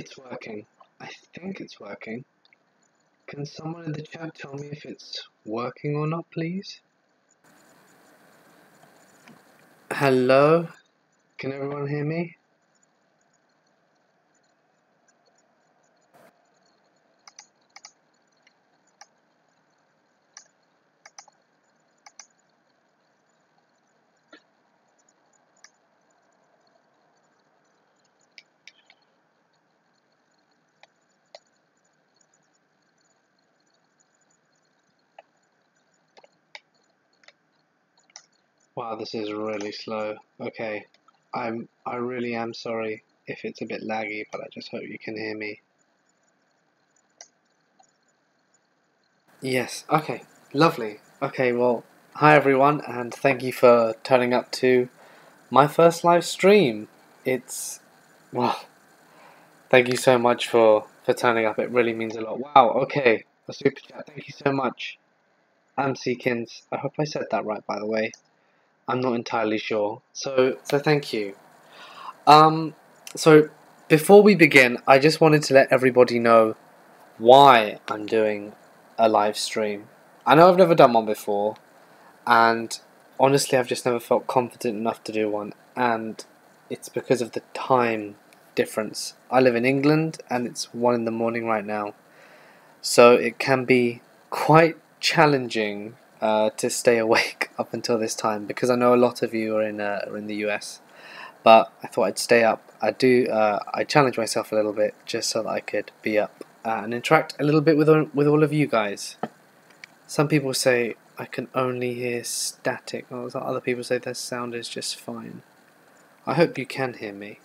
It's working. I think it's working. Can someone in the chat tell me if it's working or not, please? Hello? Can everyone hear me? Wow, this is really slow. Okay. I really am sorry if it's a bit laggy, but I just hope you can hear me. Yes, okay. Lovely. Okay, well, hi everyone, and thank you for turning up to my first live stream. Well, thank you so much for turning up. It really means a lot. Wow, okay. A super chat. Thank you so much. Seekins. I hope I said that right, by the way. I'm not entirely sure. So thank you. So before we begin, I just wanted to let everybody know why I'm doing a live stream. I know I've never done one before, and honestly I've just never felt confident enough to do one, and it's because of the time difference. I live in England and it's 1 in the morning right now, so it can be quite challenging to stay awake up until this time, because I know a lot of you are in the US. But I thought I'd stay up. I challenged myself a little bit just so that I could be up and interact a little bit with all of you guys. Some people say I can only hear static, while other people say their sound is just fine. I hope you can hear me.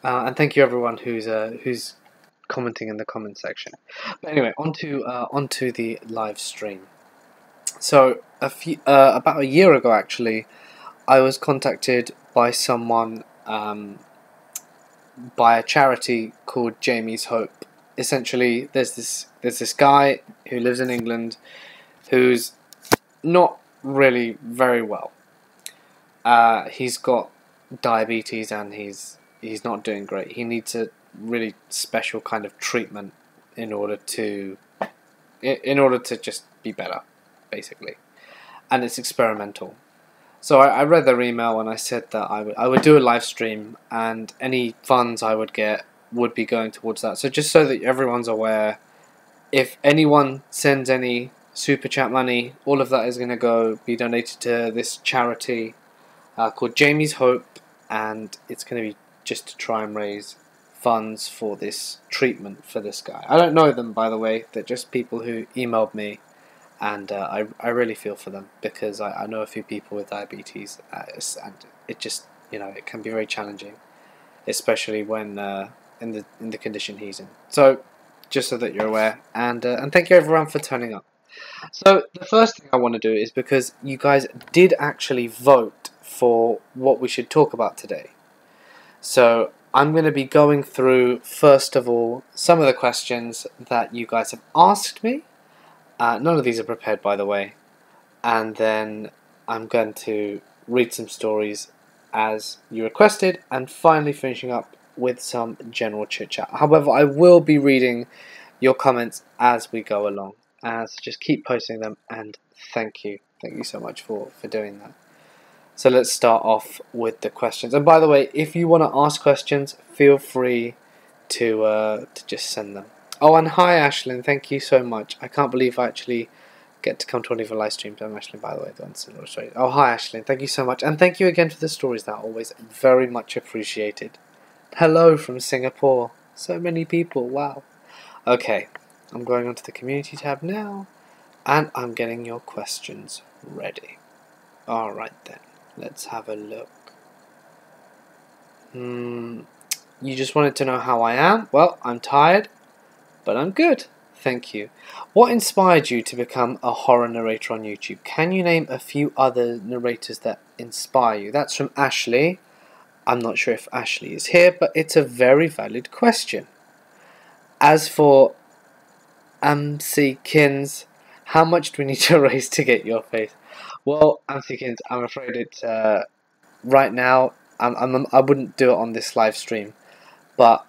And thank you everyone who's commenting in the comment section. But anyway, onto the live stream. So about a year ago, actually, I was contacted by someone, by a charity called Jamie's Hope. Essentially, there's this guy who lives in England who's not really very well. He's got diabetes and he's not doing great. He needs a really special kind of treatment in order to just be better, basically. And it's experimental. So I read their email and I said that I would do a live stream, and any funds I would get would be going towards that. So just so that everyone's aware, if anyone sends any super chat money, all of that is going to be donated to this charity called Jamie's Hope, and it's going to be just to try and raise funds for this treatment for this guy. I don't know them, by the way. They're just people who emailed me. And I really feel for them, because I know a few people with diabetes, and it just, it can be very challenging, especially when in the condition he's in. So just so that you're aware, and thank you everyone for turning up. So the first thing I want to do is, because you guys did actually vote for what we should talk about today. So I'm going to be going through, first of all, some of the questions that you guys have asked me. None of these are prepared, by the way. And then I'm going to read some stories as you requested, and finally finishing up with some general chit-chat. However, I will be reading your comments as we go along. So just keep posting them, and thank you. Thank you so much for doing that. So let's start off with the questions. And by the way, if you want to ask questions, feel free to just send them. Oh, and hi Ashlyn, thank you so much. I can't believe I actually get to come to one of your live streams. I'm Ashlyn, by the way. Oh, hi Ashlyn, thank you so much. And thank you again for the stories. That always very much appreciated. Hello from Singapore. So many people, wow. Okay, I'm going onto the community tab now, and I'm getting your questions ready. Alright then, let's have a look. You just wanted to know how I am? Well, I'm tired, but I'm good, thank you. What inspired you to become a horror narrator on YouTube? Can you name a few other narrators that inspire you? That's from Ashley. I'm not sure if Ashley is here, but it's a very valid question. As for Kins, how much do we need to raise to get your face? Well, Kins, I'm afraid it's right now. I wouldn't do it on this live stream, but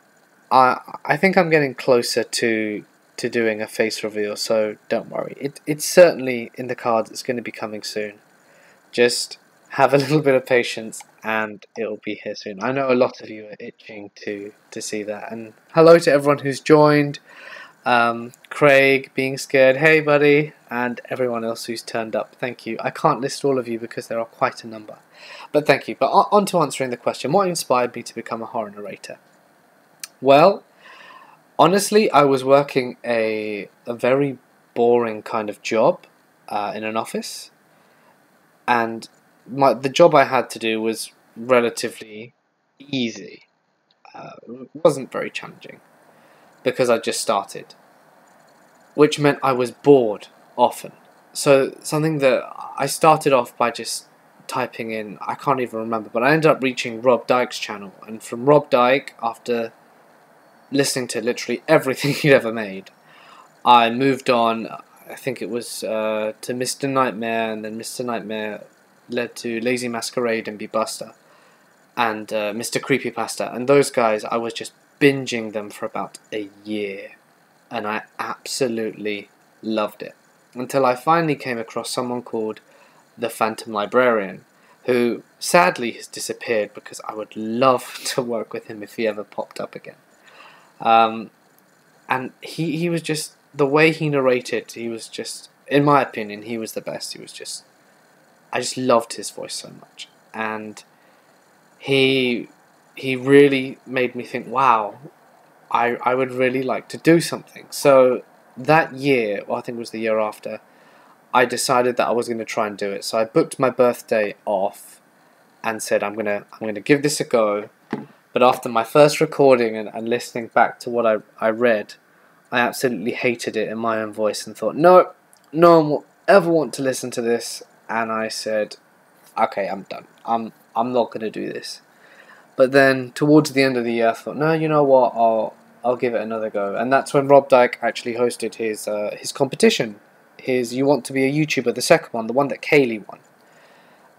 I think I'm getting closer to doing a face reveal, so don't worry. It's certainly in the cards. It's going to be coming soon. Just have a little bit of patience, and it'll be here soon. I know a lot of you are itching to see that. And hello to everyone who's joined. Craig, being scared, hey buddy, and everyone else who's turned up. Thank you. I can't list all of you because there are quite a number, but thank you. But on to answering the question: what inspired me to become a horror narrator? Well, honestly, I was working a very boring kind of job in an office, and the job I had to do was relatively easy. It wasn't very challenging because I just started, which meant I was bored often. So something that I started off by just typing in, I can't even remember, but I ended up reaching Rob Dyke's channel, and from Rob Dyke, after listening to literally everything he'd ever made, I moved on. I think it was to Mr. Nightmare, and then Mr. Nightmare led to Lazy Masquerade and Be Buster, and Mr. Creepypasta, and those guys, I was just binging them for about a year, and I absolutely loved it, until I finally came across someone called the Phantom Librarian, who sadly has disappeared, because I would love to work with him if he ever popped up again. And he was just, the way he narrated, he was just, in my opinion, he was the best. He was just, I just loved his voice so much, and he really made me think, wow, I would really like to do something. So that year, or I think it was the year after, I decided that I was going to try and do it. So I booked my birthday off and said, I'm gonna give this a go. But after my first recording and listening back to what I read, I absolutely hated it in my own voice and thought, no one will ever want to listen to this. And I said, okay, I'm done. I'm not going to do this. But then towards the end of the year, I thought, no, you know what, I'll give it another go. And that's when Rob Dyke actually hosted his competition, his You Want to Be a YouTuber, the second one, the one that Kaylee won.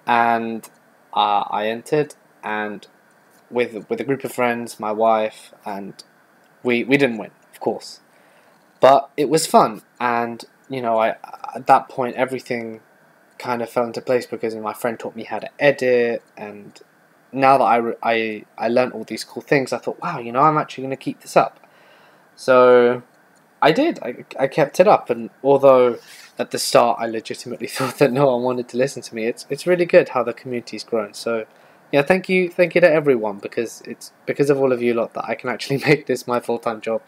And I entered, and with a group of friends, my wife, and we didn't win, of course, but it was fun. And you know, I at that point everything kind of fell into place, because my friend taught me how to edit, and now that I learned all these cool things, I thought, wow, you know, I'm actually going to keep this up. So I did. I kept it up, and although at the start I legitimately thought that no one wanted to listen to me, it's really good how the community's grown. So yeah, thank you to everyone, because it's because of all of you lot that I can actually make this my full-time job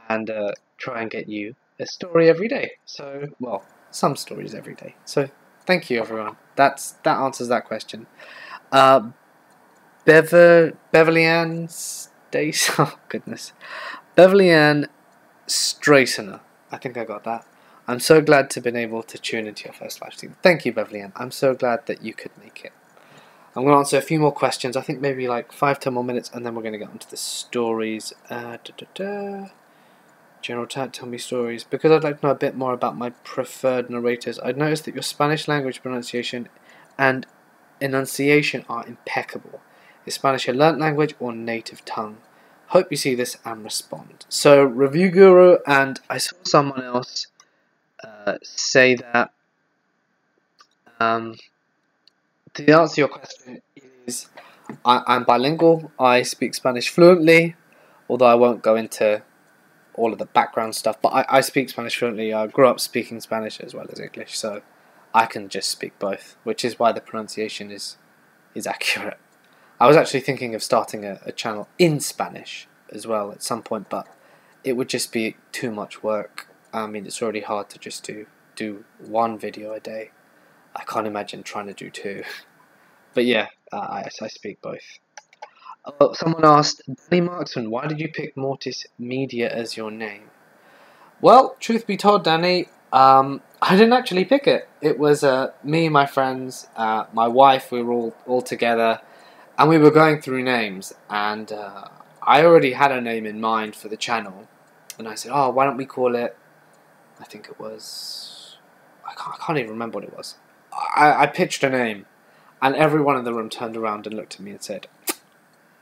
and try and get you a story every day. So, well, some stories every day. So thank you, everyone. That answers that question. Beverly Ann Stace. Oh goodness, Beverly Ann Stracener. I think I got that. I'm so glad to have been able to tune into your first live stream. Thank you, Beverly Ann. I'm so glad that you could make it. I'm going to answer a few more questions. I think maybe like 5-10 more minutes, and then we're going to get onto the stories. General Tat, tell me stories. Because I'd like to know a bit more about my preferred narrators. I'd noticed that your Spanish language pronunciation and enunciation are impeccable. Is Spanish a learnt language or native tongue? Hope you see this and respond. So, Review Guru, and I saw someone else say that to answer your question is, I'm bilingual. I speak Spanish fluently, although I won't go into all of the background stuff, but I speak Spanish fluently. I grew up speaking Spanish as well as English, so I can just speak both, which is why the pronunciation is accurate. I was actually thinking of starting a channel in Spanish as well at some point, but it would just be too much work. I mean, it's already hard to just do one video a day. I can't imagine trying to do two. But yeah, I speak both. Someone asked, Danny Marksman, why did you pick Mortis Media as your name? Well, truth be told, Danny, I didn't actually pick it. It was me, my friends, my wife, we were all together, and we were going through names, and I already had a name in mind for the channel, and I said, oh, why don't we call it, I think it was, I can't even remember what it was. I pitched a name, and everyone in the room turned around and looked at me and said,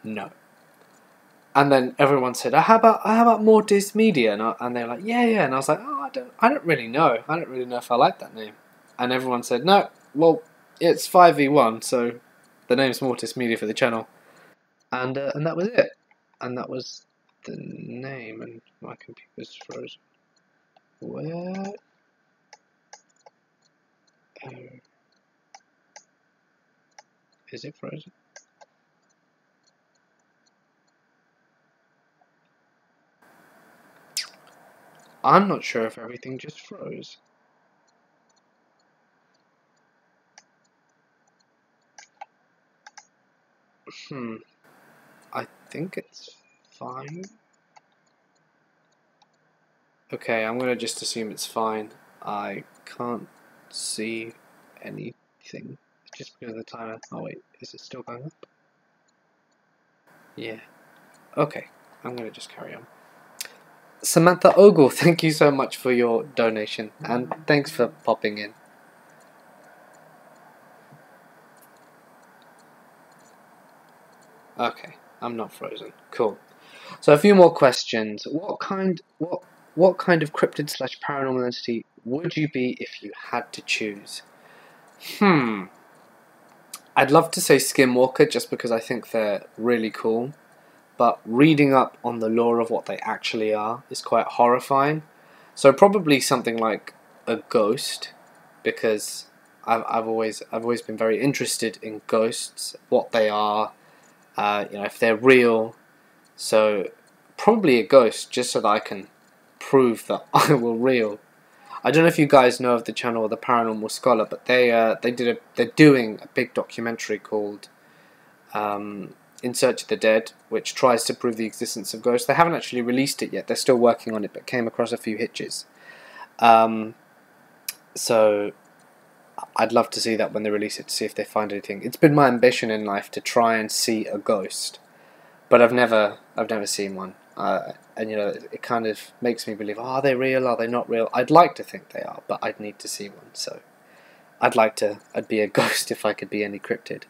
no. And then everyone said, how about Mortis Media? And they're like, yeah, yeah. And I was like, oh, I don't really know. I don't really know if I like that name. And everyone said, no, well, it's 5v1, so the name's Mortis Media for the channel. And that was it. And that was the name. And my computer's frozen. Where? Oh, is it frozen? I'm not sure if everything just froze. I think it's fine. Okay, I'm gonna just assume it's fine. I can't see anything just because of the timer. Oh wait, is it still going up? Yeah. Okay, I'm gonna just carry on. Samantha Ogle, thank you so much for your donation and thanks for popping in. Okay, I'm not frozen. Cool. So a few more questions. What kind of cryptid / paranormal entity would you be if you had to choose? I'd love to say Skinwalker just because I think they're really cool, but reading up on the lore of what they actually are is quite horrifying. So probably something like a ghost, because I've always been very interested in ghosts, what they are, if they're real. So probably a ghost, just so that I can prove that I were real. I don't know if you guys know of the channel The Paranormal Scholar, but they're doing a big documentary called In Search of the Dead, which tries to prove the existence of ghosts. They haven't actually released it yet. They're still working on it, but came across a few hitches. So I'd love to see that when they release it, to see if they find anything. It's been my ambition in life to try and see a ghost, but I've never seen one. And it kind of makes me believe, are they real? Are they not real? I'd like to think they are, but I'd need to see one. So I'd be a ghost if I could be any cryptid.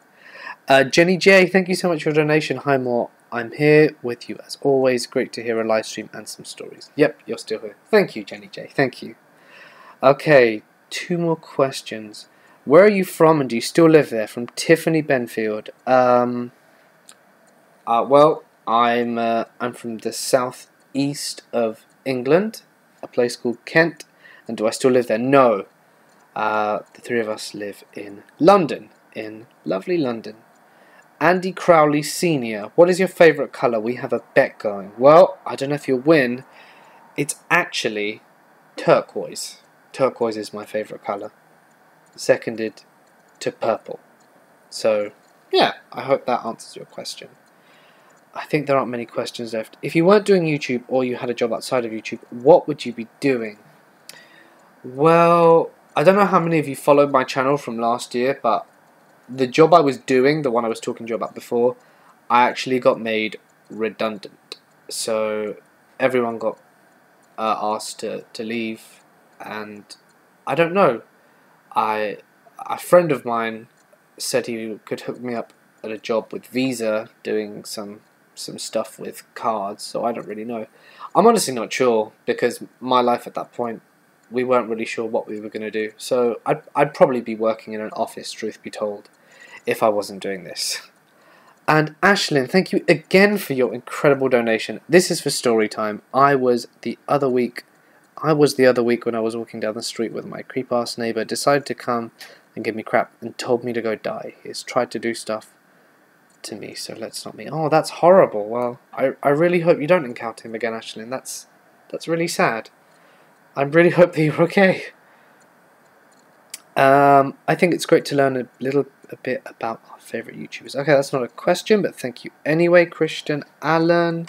Jenny J, thank you so much for your donation. Hi, More. I'm here with you as always. Great to hear a live stream and some stories. Yep, you're still here. Thank you, Jenny J. Thank you. Okay, 2 more questions. Where are you from, and do you still live there? From Tiffany Benfield. Well, I'm from the southeast of England, a place called Kent. And do I still live there? No. The 3 of us live in London, in lovely London. Andy Crowley Senior, what is your favourite colour? We have a bet going. Well, I don't know if you'll win. It's actually turquoise. Turquoise is my favourite colour. Seconded to purple. So, yeah, I hope that answers your question. I think there aren't many questions left. If you weren't doing YouTube or you had a job outside of YouTube, what would you be doing? Well, I don't know how many of you followed my channel from last year, but the job I was doing, the one I was talking to you about before, I actually got made redundant. So everyone got asked to leave, and I don't know. A friend of mine said he could hook me up at a job with Visa doing some stuff with cards, so I don't really know. I'm honestly not sure, because my life at that point, we weren't really sure what we were going to do. So I'd probably be working in an office, truth be told, if I wasn't doing this. And Ashlyn, thank you again for your incredible donation. This is for story time. I was the other week when I was walking down the street with my creep-ass neighbour, decided to come and give me crap and told me to go die. He's tried to do stuff to me, so let's not meet. Oh, that's horrible. Well, I really hope you don't encounter him again, Ashlyn. That's really sad. I really hope that you're okay. I think it's great to learn a bit about our favourite YouTubers. Okay, that's not a question, but thank you anyway, Christian Allen.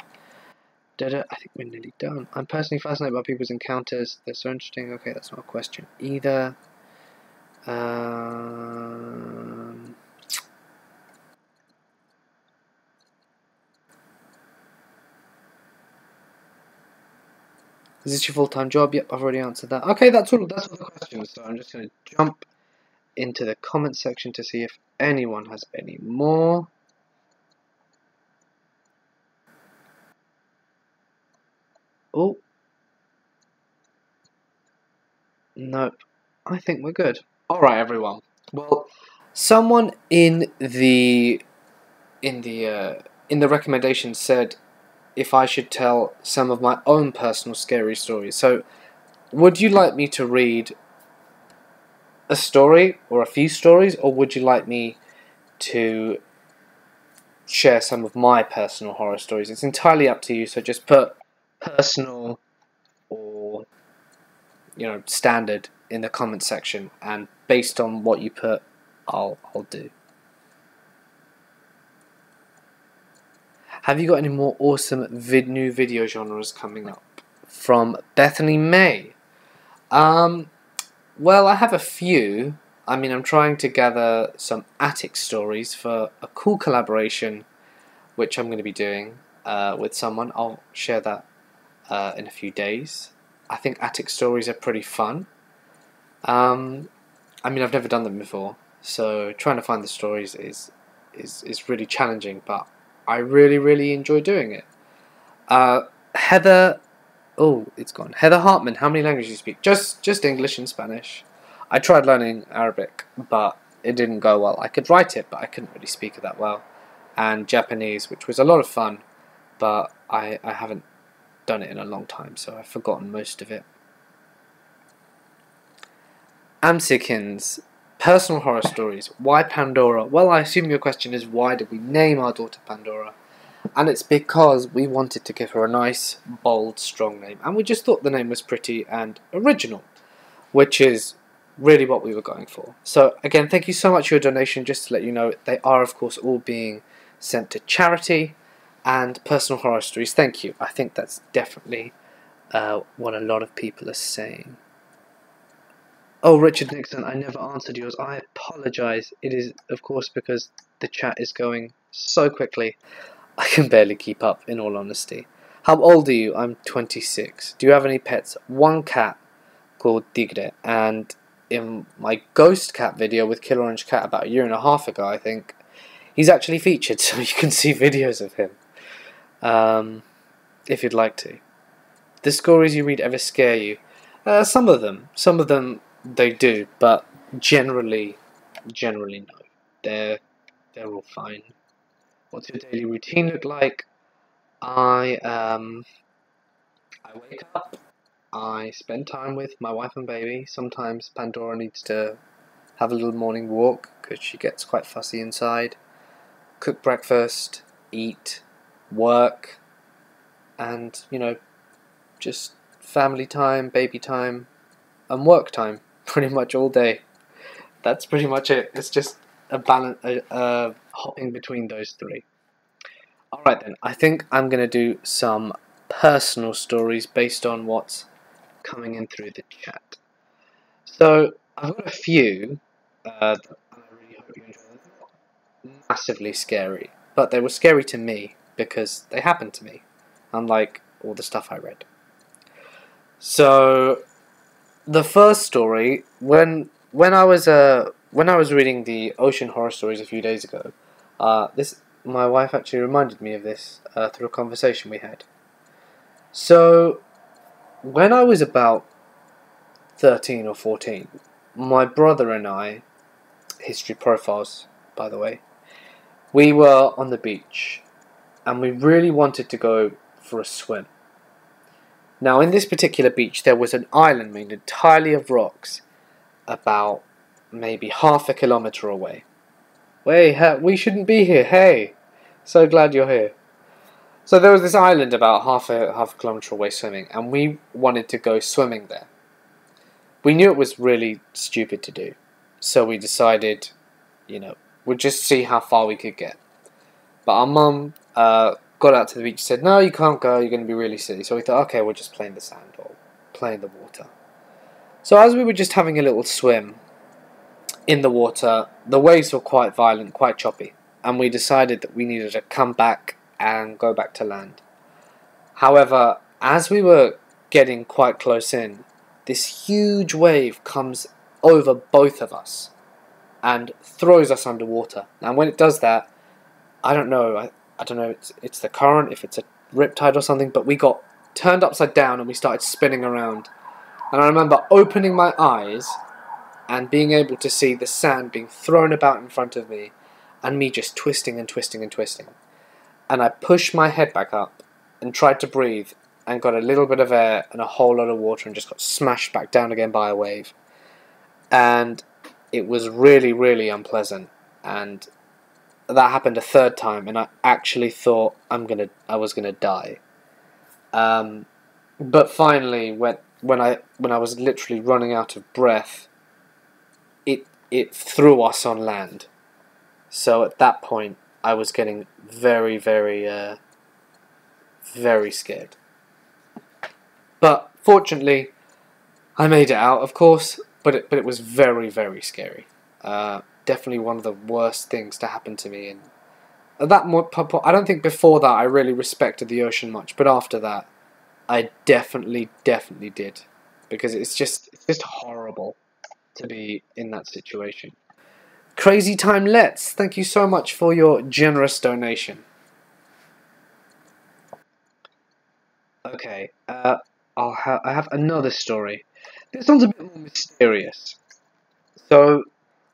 I think we're nearly done. I'm personally fascinated by people's encounters. They're so interesting. Okay, that's not a question either. Is this your full-time job? Yep, I've already answered that. Okay, that's all the questions. So I'm just going to jump into the comment section to see if anyone has any more. Oh, nope. I think we're good. Alright, everyone. Well, someone in the recommendations said if I should tell some of my own personal scary stories. So, would you like me to read a story or a few stories, or would you like me to share some of my personal horror stories? It's entirely up to you. So just put personal or standard in the comment section, and based on what you put, I'll do. Have you got any more awesome new video genres coming up? From Bethany May. Well, I have a few. I mean, I'm trying to gather some attic stories for a cool collaboration, which I'm going to be doing with someone. I'll share that in a few days. I think attic stories are pretty fun. I mean, I've never done them before, so trying to find the stories is really challenging, but I really enjoy doing it. Heather, oh, it's gone. Heather Hartman, how many languages do you speak? Just English and Spanish. I tried learning Arabic, but it didn't go well. I could write it, but I couldn't really speak it that well. And Japanese, which was a lot of fun, but I haven't done it in a long time, so I've forgotten most of it. Amsikins, personal horror stories. Why Pandora? Well, I assume your question is why did we name our daughter Pandora? And it's because we wanted to give her a nice, bold, strong name. And we just thought the name was pretty and original, which is really what we were going for. So, again, thank you so much for your donation. Just to let you know, they are, of course, all being sent to charity and personal horror stories. Thank you. I think that's definitely what a lot of people are saying. Oh, Richard Nixon, I never answered yours. I apologise. It is, of course, because the chat is going so quickly. I can barely keep up, in all honesty. How old are you? I'm 26. Do you have any pets? One cat called Tigre. And in my ghost cat video with Killer Orange Cat about a year and a half ago, I think, he's actually featured, so you can see videos of him. If you'd like to. The stories you read ever scare you? Some of them. Some of them they do, but generally no. They're all fine. What's your daily routine look like? I wake up, I spend time with my wife and baby. Sometimes Pandora needs to have a little morning walk because she gets quite fussy inside. Cook breakfast, eat, work, and just family time, baby time, and work time pretty much all day. That's pretty much it. It's just a balance, hopping between those three. Alright then, I think I'm going to do some personal stories based on what's coming in through the chat. So, I've got a few, and I really hope you enjoy them. Massively scary, but they were scary to me because they happened to me, unlike all the stuff I read. So, the first story, when I was reading the Ocean Horror Stories a few days ago, my wife actually reminded me of this through a conversation we had. So, when I was about 13 or 14, my brother and I, history profiles, by the way, we were on the beach, and we really wanted to go for a swim. Now, in this particular beach, there was an island made entirely of rocks, about maybe half a kilometre away. We shouldn't be here, hey! So glad you're here. So there was this island about half a kilometre away swimming, and we wanted to go swimming there. We knew it was really stupid to do, so we decided, we'd just see how far we could get. But our mum got out to the beach and said, no, you can't go, you're going to be really silly. So we thought, okay, we'll just play in the sand or play in the water. So as we were just having a little swim in the water, the waves were quite violent, quite choppy, and we decided that we needed to come back and go back to land. However, as we were getting quite close in, this huge wave comes over both of us and throws us underwater. And when it does that, I don't know, it's the current, if it's a riptide or something, but we got turned upside down and we started spinning around. And I remember opening my eyes and being able to see the sand being thrown about in front of me and me just twisting and twisting and twisting. And I pushed my head back up and tried to breathe and got a little bit of air and a whole lot of water and just got smashed back down again by a wave. And it was really, really unpleasant. And that happened a third time, and I actually thought I was gonna die. But finally, when I was literally running out of breath, it threw us on land. So at that point, I was getting very, very, very scared. But fortunately, I made it out, of course. But it was very, very scary. Definitely one of the worst things to happen to me. And I don't think before that I really respected the ocean much, but after that, I definitely did, because it's just horrible to be in that situation. Crazy Time Let's, thank you so much for your generous donation. Okay, I have another story. This one's a bit more mysterious. So,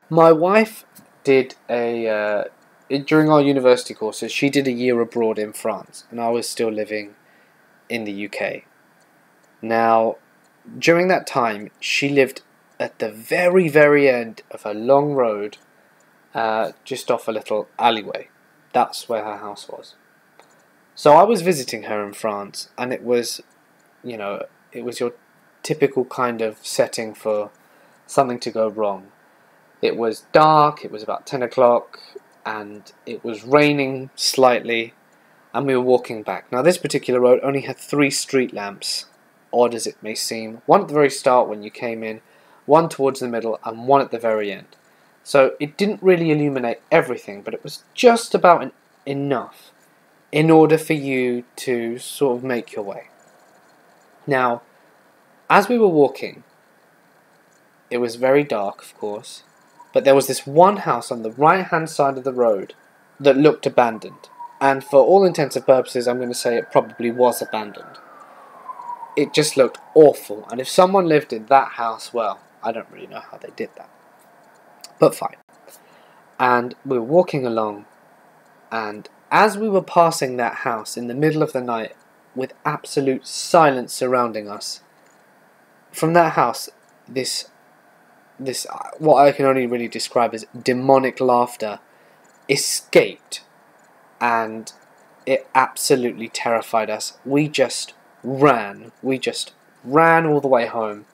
my wife did during our university courses, she did a year abroad in France, and I was still living in the UK. Now, during that time, she lived at the very, very end of a long road, just off a little alleyway. That's where her house was. So I was visiting her in France, and it was your typical kind of setting for something to go wrong. It was dark, it was about 10 o'clock, and it was raining slightly, and we were walking back. Now, this particular road only had 3 street lamps, odd as it may seem. One at the very start when you came in, one towards the middle, and one at the very end. So it didn't really illuminate everything, but it was just about enough in order for you to sort of make your way. Now, as we were walking, it was very dark, of course, but there was this one house on the right-hand side of the road that looked abandoned. And for all intents and purposes, I'm going to say it probably was abandoned. It just looked awful. And if someone lived in that house, well, I don't really know how they did that. But fine. And we were walking along, and as we were passing that house in the middle of the night, with absolute silence surrounding us, from that house, this what I can only really describe as demonic laughter escaped, and it absolutely terrified us. We just ran all the way home,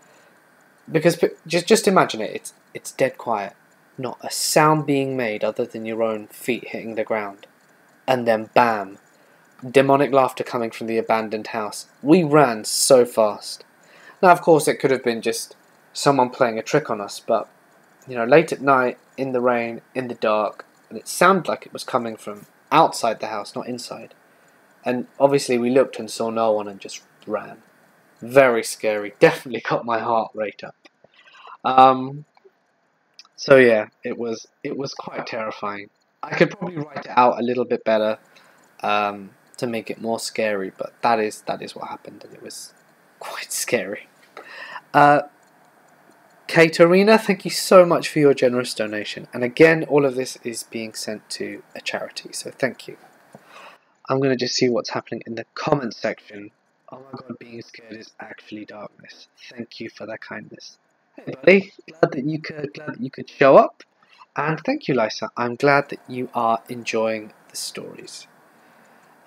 because just imagine it. It's dead quiet, not a sound being made other than your own feet hitting the ground, and then bam, demonic laughter coming from the abandoned house. We ran so fast. Now, of course, it could have been just someone playing a trick on us, but late at night, in the rain, in the dark, and it sounded like it was coming from outside the house, not inside. And obviously we looked and saw no one and just ran. Very scary. Definitely got my heart rate up. So yeah, it was quite terrifying. I could probably write it out a little bit better to make it more scary, but that is what happened, and it was quite scary. Katerina, thank you so much for your generous donation. And again, all of this is being sent to a charity, so thank you. I'm going to just see what's happening in the comments section. Oh my god, being scared is actually darkness. Thank you for that kindness. Hey buddy, glad that you could show up. And thank you, Lisa. I'm glad that you are enjoying the stories.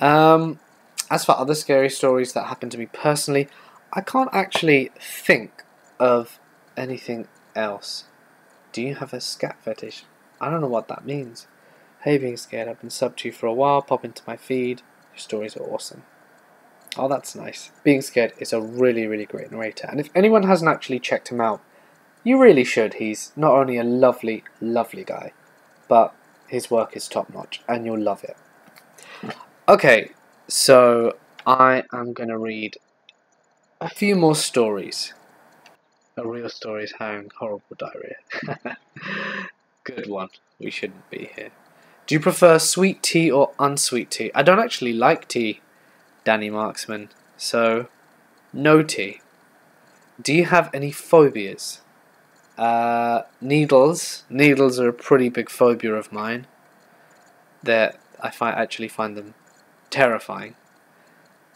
As for other scary stories that happened to me personally, I can't actually think of anything else. Do you have a scat fetish? I don't know what that means. Hey, being scared, I've been subbed to you for a while. Pop into my feed. Your stories are awesome. Oh, that's nice. Being Scared is a really, really great narrator. And if anyone hasn't actually checked him out, you really should. He's not only a lovely, lovely guy, but his work is top notch, and you'll love it. Okay, so I am going to read a few more stories. A real story is having horrible diarrhea. Good one. We shouldn't be here. Do you prefer sweet tea or unsweet tea? I don't actually like tea, Danny Marksman. So, Noti, do you have any phobias? Needles. Needles are a pretty big phobia of mine. That I actually find them terrifying.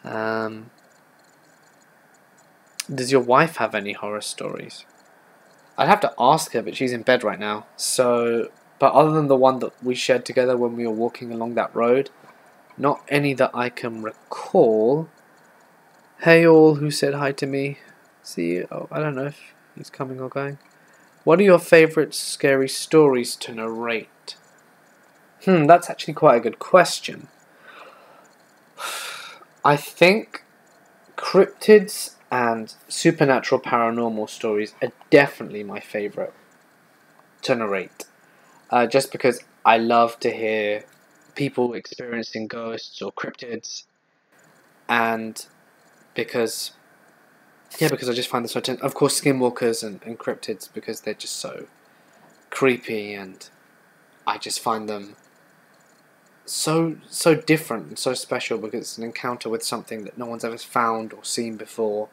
Does your wife have any horror stories? I'd have to ask her, but she's in bed right now. So, but other than the one that we shared together when we were walking along that road, not any that I can recall. Hey all who said hi to me. See you. Oh, I don't know if he's coming or going. What are your favourite scary stories to narrate? That's actually quite a good question. I think cryptids and supernatural paranormal stories are definitely my favourite to narrate. Just because I love to hear people experiencing ghosts or cryptids, and because I just find this so of course skinwalkers and cryptids, because they're just so creepy, and I just find them so different and so special, because it's an encounter with something that no one's ever found or seen before,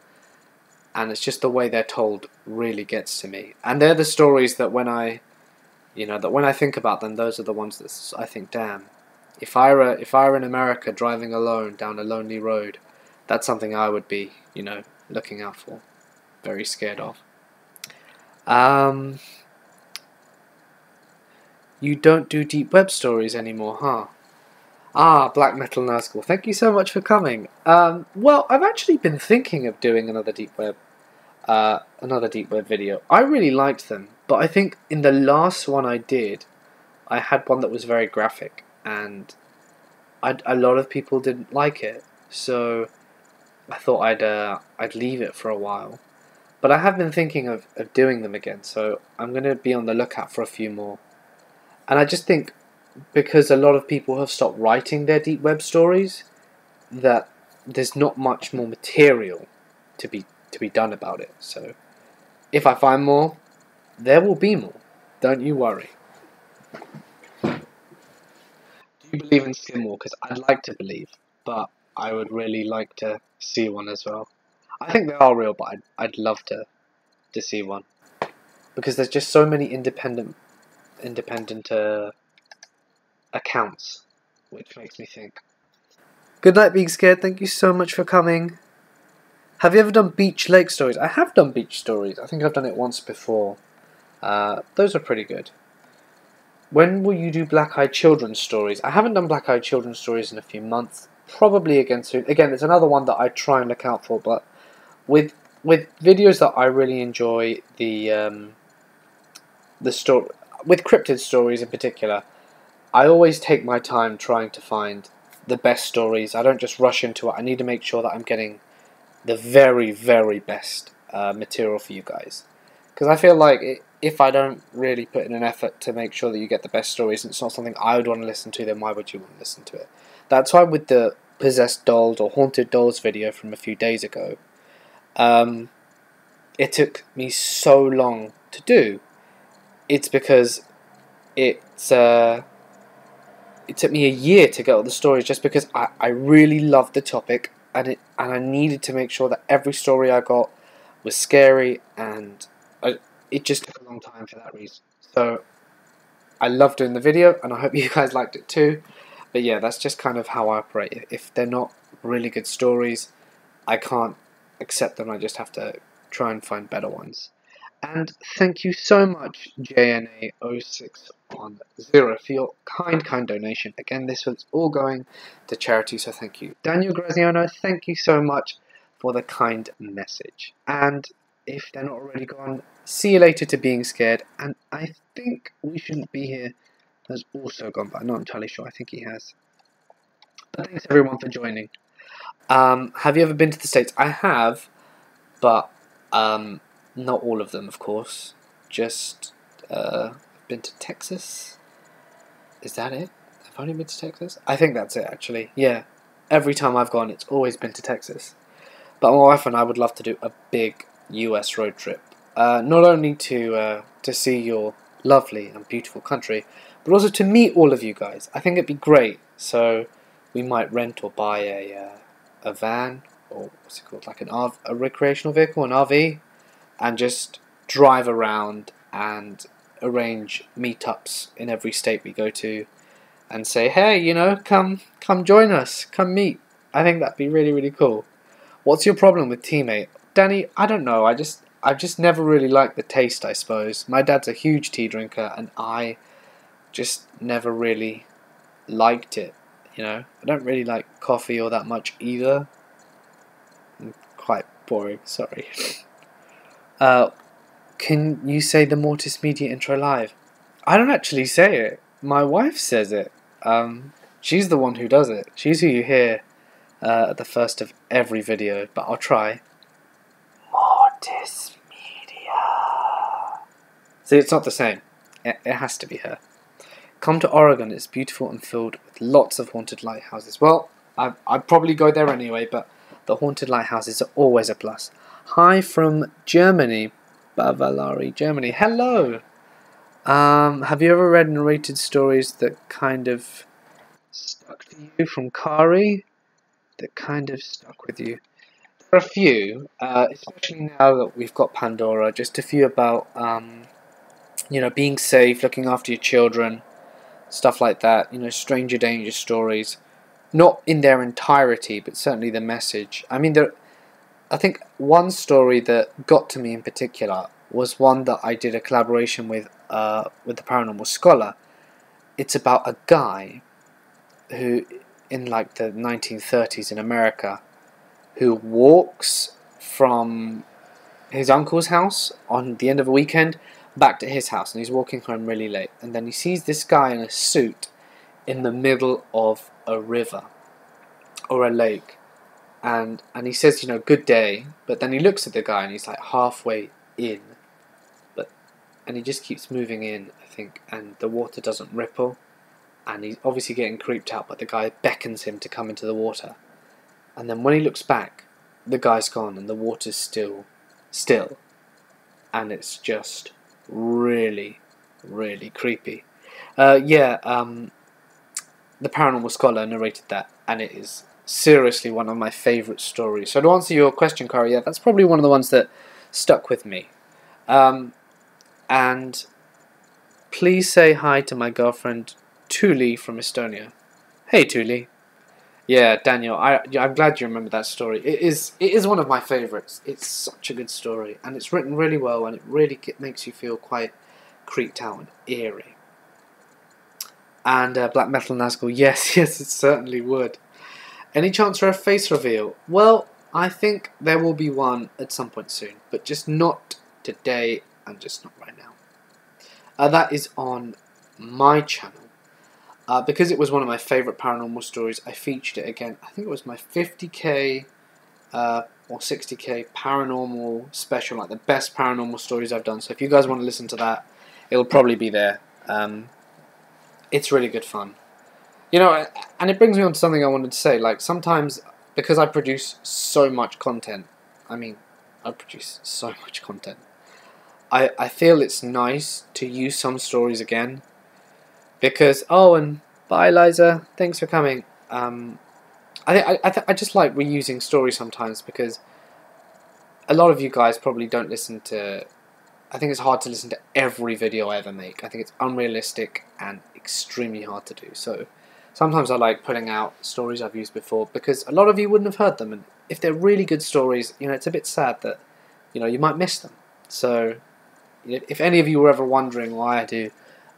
and it's just the way they're told really gets to me. And they're the stories that when I think about them, those are the ones that I think, damn, if I were in America driving alone down a lonely road, that's something I would be, looking out for, very scared of. You don't do deep web stories anymore, huh? Ah, Black Metal Nerd School, thank you so much for coming. Well, I've actually been thinking of doing another deep web video. I really liked them, but I think in the last one I did, I had one that was very graphic, and a lot of people didn't like it, so I thought I'd leave it for a while. But I have been thinking of doing them again, so I'm going to be on the lookout for a few more. And I just think, because a lot of people have stopped writing their deep web stories, that there's not much more material to be done about it. So if I find more, there will be more. Don't you worry. Do you believe in skinwalkers? I'd like to believe, but I would really like to see one as well. I think they are real, but I'd love to see one, because there's just so many independent accounts, which makes me think. Good night, being scared. Thank you so much for coming. Have you ever done beach lake stories? I have done beach stories. I think I've done it once before. Those are pretty good. When will you do black-eyed children stories? I haven't done black-eyed children stories in a few months. Probably again soon. Again, it's another one that I try and look out for, but with videos that I really enjoy, the story with cryptid stories in particular, I always take my time trying to find the best stories. I don't just rush into it. I need to make sure that I'm getting the very, very best material for you guys, because I feel like if I don't really put in an effort to make sure that you get the best stories, and it's not something I would want to listen to, then why would you want to listen to it? That's why with the possessed dolls or haunted dolls video from a few days ago, it took me so long to do. It's because it took me a year to get all the stories, just because I really loved the topic, and I needed to make sure that every story I got was scary, and it just took a long time for that reason. So I love doing the video, and I hope you guys liked it too. But yeah, that's just kind of how I operate. If they're not really good stories, I can't accept them. I just have to try and find better ones. And thank you so much, JNA0610, for your kind donation. Again, this was all going to charity, so thank you. Daniel Graziano, thank you so much for the kind message. And if they're not already gone, see you later to Being Scared. And I think We Shouldn't Be Here has also gone, but I'm not entirely sure. I think he has. But thanks everyone for joining. Have you ever been to the States? I have, but not all of them, of course. Just been to Texas. Is that it? I've only been to Texas? I think that's it, actually. Yeah. Every time I've gone, it's always been to Texas. But my wife and I would love to do a big US road trip. Not only to see your lovely and beautiful country, but also to meet all of you guys. I think it'd be great. So we might rent or buy a van, or what's it called, like a recreational vehicle, an RV, and just drive around and arrange meetups in every state we go to, and say, hey, you know, come join us, come meet. I think that'd be really, really cool. What's your problem with teammate? Danny, I don't know. I've just never really liked the taste, I suppose. My dad's a huge tea drinker, and I just never really liked it. You know, I don't really like coffee all that much either. I'm quite boring, sorry. Can you say the Mortis Media intro live? I don't actually say it. My wife says it. She's the one who does it. She's who you hear at the first of every video, but I'll try. Mortis Media. See, it's not the same. It has to be her. Come to Oregon. It's beautiful and filled with lots of haunted lighthouses. Well, I'd probably go there anyway, but the haunted lighthouses are always a plus. Hi from Germany, Bavalari, Germany. Hello. Have you ever read narrated stories that kind of stuck to you from Kari? That kind of stuck with you? There are a few, especially now that we've got Pandora. Just a few about, you know, being safe, looking after your children, stuff like that. You know, stranger danger stories. Not in their entirety, but certainly the message. I mean, I think one story that got to me in particular was one that I did a collaboration with the Paranormal Scholar. It's about a guy who, in like the 1930s in America, who walks from his uncle's house on the end of a weekend back to his house, and he's walking home really late, and then he sees this guy in a suit in the middle of a river or a lake, and he says, you know, good day, but then he looks at the guy and he's like halfway in, and he just keeps moving in, I think, and the water doesn't ripple, and he's obviously getting creeped out, but the guy beckons him to come into the water, and then when he looks back, the guy's gone and the water's still, and it's just really, really creepy. The Paranormal Scholar narrated that, and it is seriously one of my favourite stories. So to answer your question, Kari, yeah, that's probably one of the ones that stuck with me. And please say hi to my girlfriend Tuli from Estonia. Hey Tuli. Yeah, Daniel, I'm glad you remember that story. It is one of my favourites. It's such a good story, and it's written really well, and it really makes you feel quite creeped out and eerie. And Black Metal Nazgul, yes, it certainly would. Any chance for a face reveal? Well, I think there will be one at some point soon, but just not today and just not right now. That is on my channel. Because it was one of my favourite paranormal stories, I featured it again. I think it was my 50k or 60k paranormal special, like the best paranormal stories I've done. So if you guys want to listen to that, it'll probably be there. It's really good fun. You know, and it brings me on to something I wanted to say. Like, sometimes, because I produce so much content, I feel it's nice to use some stories again. Because, oh, and bye, Liza, thanks for coming. I just like reusing stories sometimes, because a lot of you guys probably don't listen to... I think it's hard to listen to every video I ever make. I think it's unrealistic and extremely hard to do. So sometimes I like putting out stories I've used before, because a lot of you wouldn't have heard them. And if they're really good stories, you know, it's a bit sad that, you know, you might miss them. So if any of you were ever wondering why I do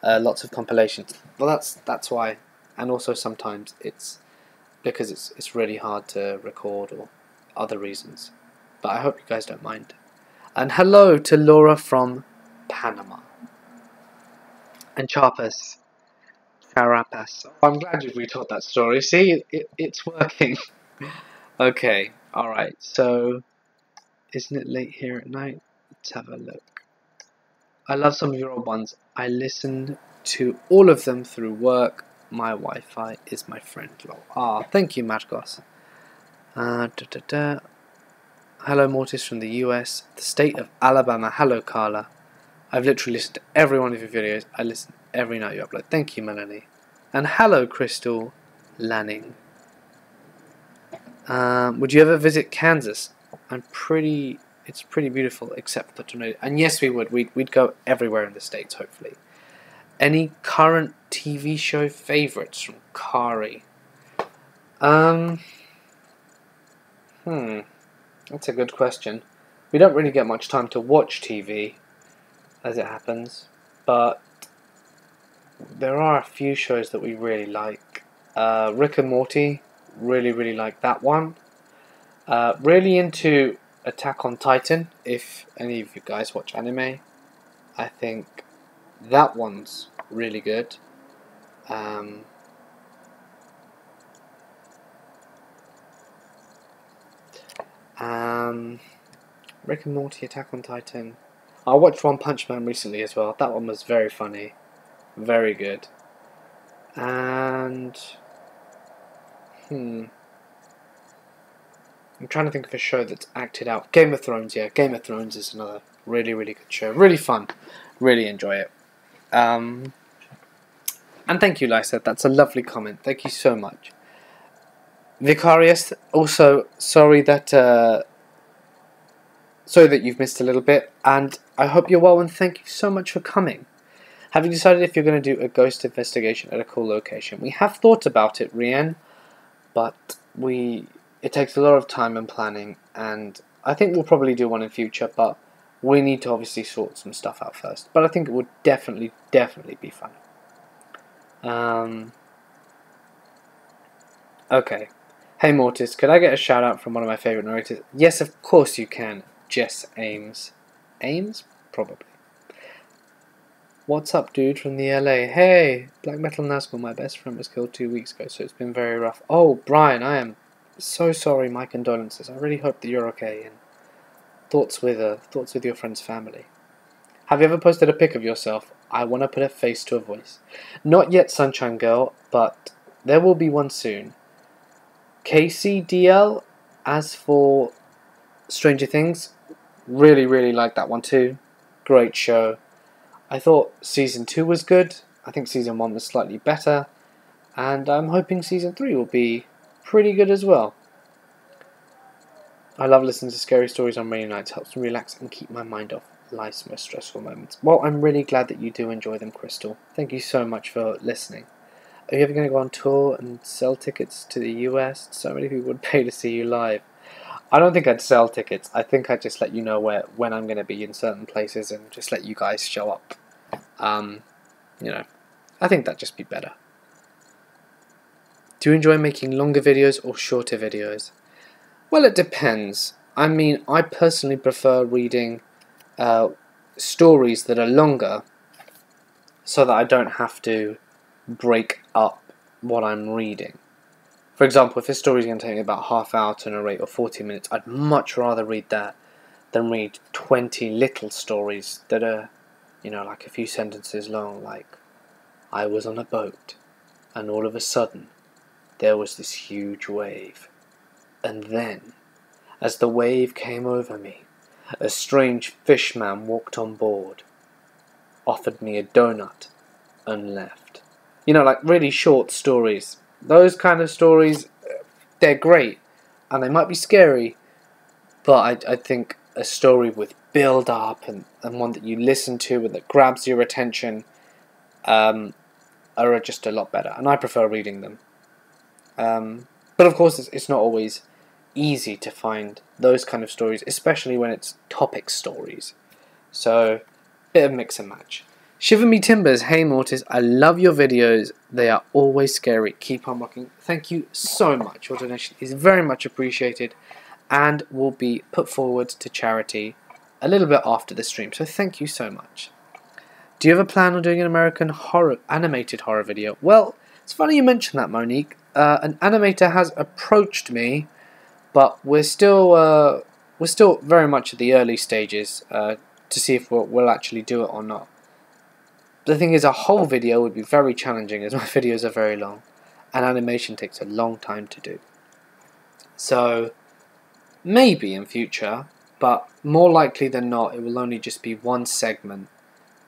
lots of compilations, well, that's why. And also sometimes it's because it's really hard to record, or other reasons. But I hope you guys don't mind. And hello to Laura from Panama. And Charpas. Carapas. Oh, I'm glad you've retold that story. See, it's working. Okay, alright. So, isn't it late here at night? Let's have a look. I love some of your old ones. I listen to all of them through work. My Wi-Fi is my friend. Ah, thank you, Marcos. Hello, Mortis from the US, the state of Alabama. Hello, Carla. I've literally listened to every one of your videos. I listen every night you upload. Thank you, Melanie. And hello, Crystal Lanning. Would you ever visit Kansas? It's pretty beautiful, except for the tornado. And yes, we would. We'd go everywhere in the States, hopefully. Any current TV show favorites from Kari? That's a good question. We don't really get much time to watch TV, as it happens, but there are a few shows that we really like. Rick and Morty, really like that one. Really into Attack on Titan, if any of you guys watch anime. I think that one's really good. Rick and Morty, Attack on Titan. I watched One Punch Man recently as well. That one was very funny. Very good. And I'm trying to think of a show that's acted out. Game of Thrones, yeah. Game of Thrones is another really good show. Really fun. Really enjoy it. And thank you, Lysa. That's a lovely comment. Thank you so much. Vicarious, also sorry that you've missed a little bit, and I hope you're well, and thank you so much for coming. Have you decided if you're going to do a ghost investigation at a cool location? We have thought about it, Rian, but it takes a lot of time and planning, and I think we'll probably do one in future, but we need to obviously sort some stuff out first. But I think it would definitely be fun. Okay. Hey Mortis, could I get a shout out from one of my favourite narrators? Yes, of course you can, Jess Ames. Ames? Probably. What's up, dude, from the LA? Hey! Black Metal Nazgul, my best friend was killed 2 weeks ago, so it's been very rough. Oh, Brian, I am so sorry, my condolences. I really hope that you're okay, and thoughts with your friend's family. Have you ever posted a pic of yourself? I want to put a face to a voice. Not yet, Sunshine Girl, but there will be one soon. KCDL, as for Stranger Things, really like that one too. Great show. I thought Season 2 was good. I think Season 1 was slightly better. And I'm hoping Season 3 will be pretty good as well. I love listening to scary stories on rainy nights. Helps me relax and keep my mind off life's most stressful moments. Well, I'm really glad that you do enjoy them, Crystal. Thank you so much for listening. Are you ever going to go on tour and sell tickets to the US? So many people would pay to see you live. I don't think I'd sell tickets. I think I'd just let you know when I'm going to be in certain places and just let you guys show up. I think that'd just be better. Do you enjoy making longer videos or shorter videos? Well, it depends. I mean, I personally prefer reading stories that are longer so that I don't have to break up what I'm reading. For example, if a story is going to take me about half hour to narrate or 40 minutes, I'd much rather read that than read 20 little stories that are, like a few sentences long, like, I was on a boat, and all of a sudden, there was this huge wave. And then, as the wave came over me, a strange fishman walked on board, offered me a donut, and left. Like really short stories. Those kind of stories, they're great. And they might be scary, but I think a story with build up and one that you listen to and that grabs your attention are just a lot better. And I prefer reading them. But of course, it's not always easy to find those kind of stories, especially when it's topic stories. So, bit of mix and match. Shiver Me Timbers, hey Mortis, I love your videos. They are always scary. Keep on rocking. Thank you so much. Your donation is very much appreciated and will be put forward to charity a little bit after the stream. So thank you so much. Do you have a plan on doing an American animated horror video? Well, it's funny you mention that, Monique. An animator has approached me, but we're still very much at the early stages to see if we'll actually do it or not. The thing is, a whole video would be very challenging as my videos are very long, and animation takes a long time to do. So, maybe in future, but more likely than not, it will only just be one segment.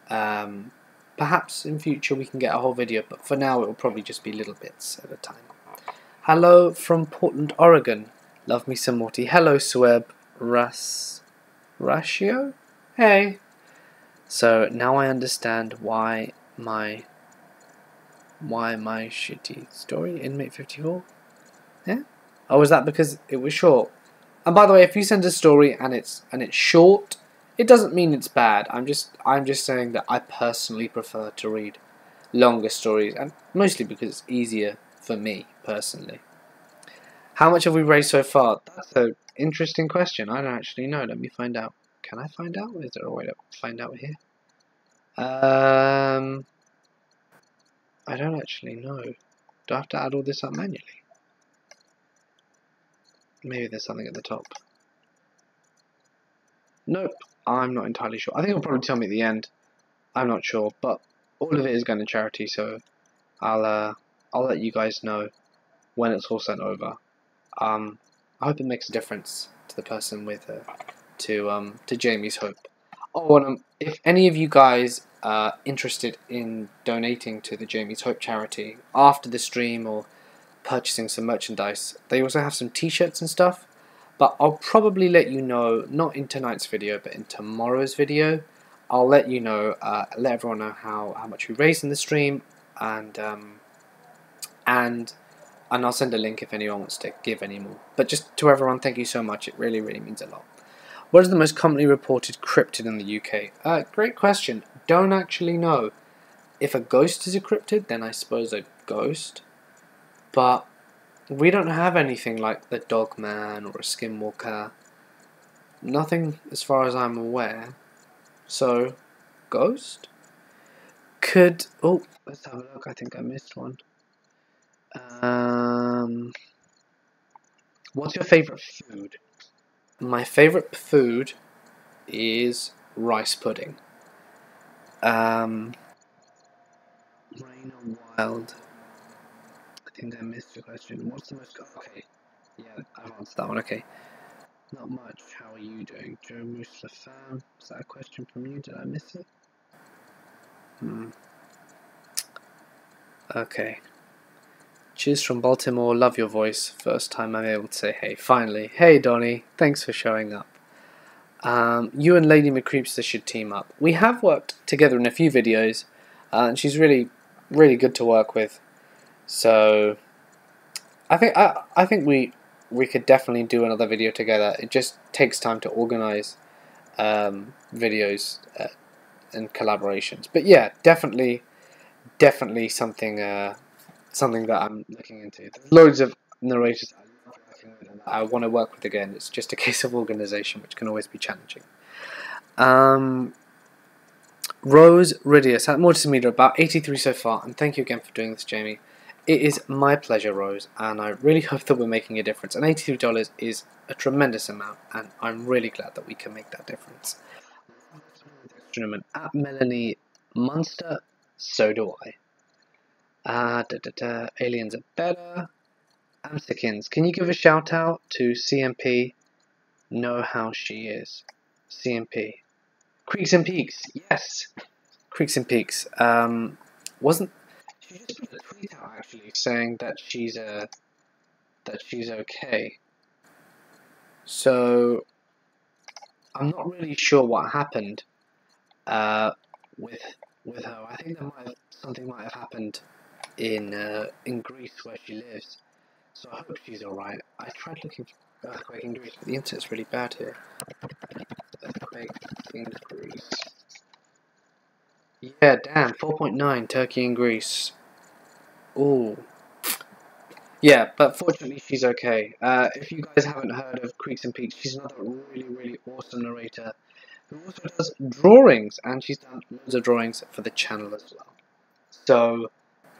Perhaps in future we can get a whole video, but for now it will probably just be little bits at a time. Hello from Portland, Oregon. Love me some Morty. Hello, Sweb. Ratio? Hey. So now I understand why my shitty story, Inmate 54? Yeah? Oh, was that because it was short? And by the way, if you send a story and it's short, it doesn't mean it's bad. I'm just saying that I personally prefer to read longer stories, and mostly because it's easier for me personally. How much have we raised so far? That's an interesting question. I don't actually know. Let me find out. Can I find out? Is there a way to find out here? I don't actually know. Do I have to add all this up manually? Maybe there's something at the top. Nope. I'm not entirely sure. I think it'll probably tell me at the end. I'm not sure, but all of it is going to charity, so I'll let you guys know when it's all sent over. I hope it makes a difference to the person with to Jamie's Hope. Oh, and if any of you guys are interested in donating to the Jamie's Hope charity after the stream or purchasing some merchandise, they also have some t-shirts and stuff. But I'll probably let you know, not in tonight's video, but in tomorrow's video. I'll let you know, let everyone know how much we raised in the stream, and I'll send a link if anyone wants to give any more. But just to everyone, thank you so much. It really, really means a lot. What is the most commonly reported cryptid in the UK? Great question. Don't actually know. If a ghost is a cryptid, then I suppose a ghost. But we don't have anything like the Dogman or a Skinwalker. Nothing as far as I'm aware. So, ghost? Could... Oh, let's have a look. I think I missed one. What's your favourite food? My favourite food is rice pudding. Rain or Wild? I think I missed the question. What's the most... Okay. Yeah, I've answered that one. Okay. Not much. How are you doing? Joe Musla fan? Is that a question from you? Did I miss it? Okay. Cheers from Baltimore. Love your voice. First time I'm able to say hey. Finally. Hey, Donnie. Thanks for showing up. You and Lady McCreepster should team up. We have worked together in a few videos, and she's really, really good to work with. So, I think we could definitely do another video together. It just takes time to organize videos and collaborations. But yeah, definitely something something that I'm looking into. There's loads of narrators I love working with and that I want to work with again. It's just a case of organisation, which can always be challenging. Rose Ridius at Mortis meter about 83 so far, and thank you again for doing this, Jamie. It is my pleasure, Rose, and I really hope that we're making a difference. And $83 is a tremendous amount, and I'm really glad that we can make that difference. At Melanie Munster, so do I. Aliens are better. Amsikins, can you give a shout out to CMP? Know how she is. CMP. Creeks and Peaks, yes. Creeks and Peaks. Wasn't she just put a tweet out actually saying that she's okay. So I'm not really sure what happened with her. I think something might have happened in Greece where she lives. So I hope she's alright. I tried looking for earthquake in Greece, but the internet's really bad here. Earthquake in Greece. Yeah, damn, 4.9, Turkey and Greece. Ooh. Yeah, but fortunately she's okay. If you guys haven't heard of Creeks and Peaks, she's another really, really awesome narrator who also does drawings, and she's done loads of drawings for the channel as well. So,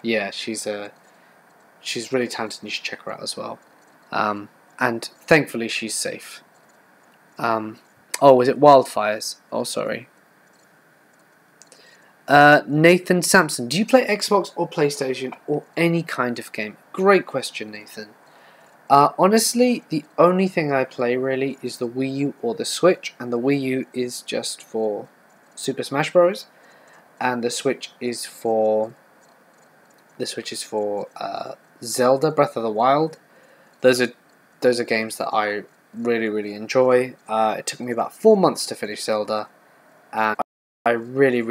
yeah, she's really talented and you should check her out as well. And thankfully she's safe. Oh, was it wildfires? Oh, sorry. Nathan Sampson, do you play Xbox or PlayStation or any kind of game? Great question, Nathan. Honestly, the only thing I play really is the Wii U or the Switch, and the Wii U is just for Super Smash Bros. And the Switch is for Zelda Breath of the Wild. Those are those are games that I really enjoy. It took me about 4 months to finish Zelda, and I really